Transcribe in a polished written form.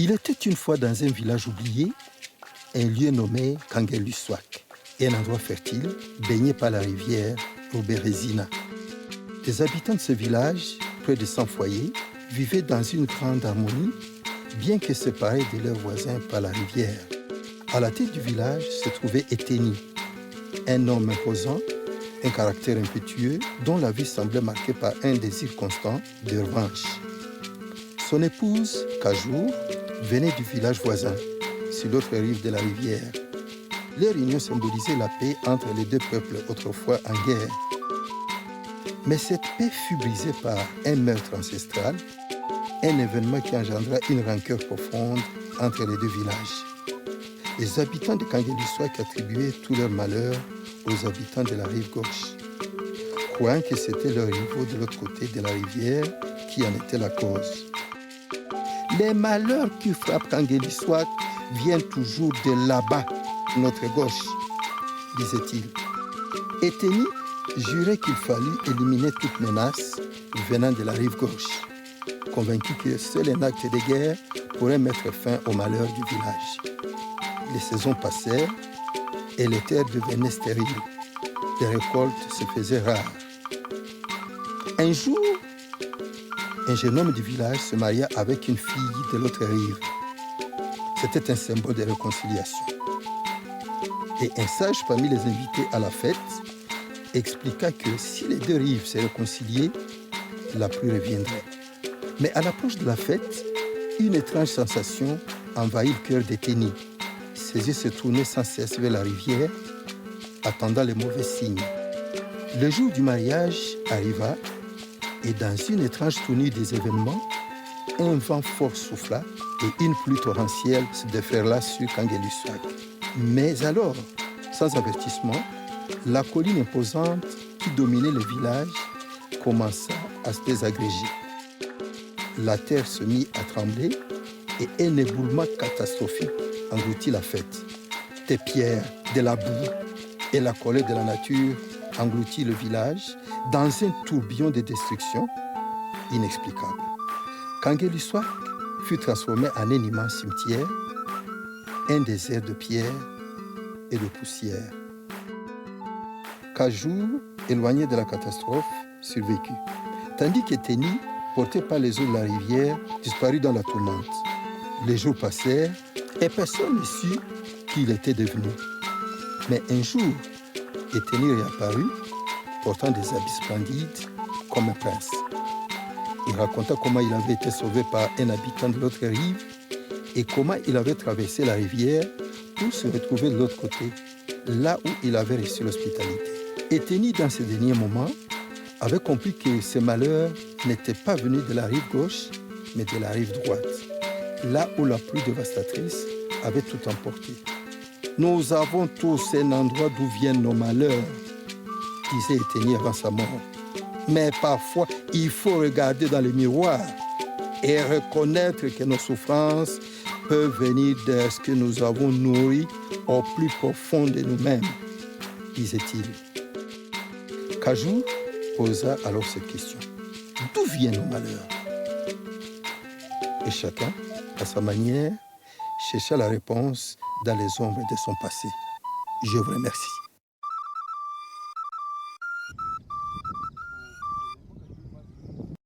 Il était une fois dans un village oublié, un lieu nommé Kangelussuaq, un endroit fertile baigné par la rivière Rubérésina. Les habitants de ce village, près de 100 foyers, vivaient dans une grande harmonie, bien que séparés de leurs voisins par la rivière. À la tête du village se trouvait Eteni, un homme imposant, un caractère impétueux, dont la vie semblait marquée par un désir constant de revanche. Son épouse, Kajour, venait du village voisin, sur l'autre rive de la rivière. Leur union symbolisait la paix entre les deux peuples autrefois en guerre. Mais cette paix fut brisée par un meurtre ancestral, un événement qui engendra une rancœur profonde entre les deux villages. Les habitants de Kangelussuaq attribuaient tout leur malheur aux habitants de la rive gauche, croyant que c'était leurs rivaux de l'autre côté de la rivière qui en étaient la cause. Les malheurs qui frappent Kangelussuaq viennent toujours de là-bas, notre gauche, disait-il. Eteni jurait qu'il fallut éliminer toute menace venant de la rive gauche, convaincu que seul un acte de guerre pourrait mettre fin au malheur du village. Les saisons passèrent et les terres devenaient stériles. Les récoltes se faisaient rares. Un jour, un jeune homme du village se maria avec une fille de l'autre rive. C'était un symbole de réconciliation. Et un sage parmi les invités à la fête expliqua que si les deux rives se réconciliaient, la pluie reviendrait. Mais à l'approche de la fête, une étrange sensation envahit le cœur d'Eteni. Ses yeux se tournaient sans cesse vers la rivière, attendant les mauvais signes. Le jour du mariage arriva et dans une étrange tournure des événements, un vent fort souffla et une pluie torrentielle se déferla sur Kangelussuaq. Mais alors, sans avertissement, la colline imposante qui dominait le village commença à se désagréger. La terre se mit à trembler et un éboulement catastrophique engloutit la fête. Des pierres, de la boue et la colère de la nature engloutit le village dans un tourbillon de destruction inexplicable. Kangelussuaq fut transformé en un immense cimetière, un désert de pierres et de poussière. Kajour, éloigné de la catastrophe, survécut, tandis qu'Eteni, porté par les eaux de la rivière, disparut dans la tourmente. Les jours passèrent et personne ne sut qui il était devenu. Mais un jour, Eteni réapparut, portant des habits splendides comme un prince. Il raconta comment il avait été sauvé par un habitant de l'autre rive et comment il avait traversé la rivière pour se retrouver de l'autre côté, là où il avait reçu l'hospitalité. Eteni, dans ces derniers moments, avait compris que ce malheur n'était pas venu de la rive gauche, mais de la rive droite, là où la pluie dévastatrice avait tout emporté. Nous avons tous un endroit d'où viennent nos malheurs, disait Eteni avant sa mort. Mais parfois, il faut regarder dans le miroir et reconnaître que nos souffrances peuvent venir de ce que nous avons nourri au plus profond de nous-mêmes, disait-il. Kajour posa alors cette question. D'où viennent nos malheurs? Et chacun, à sa manière, chercha la réponse dans les ombres de son passé. Je vous remercie.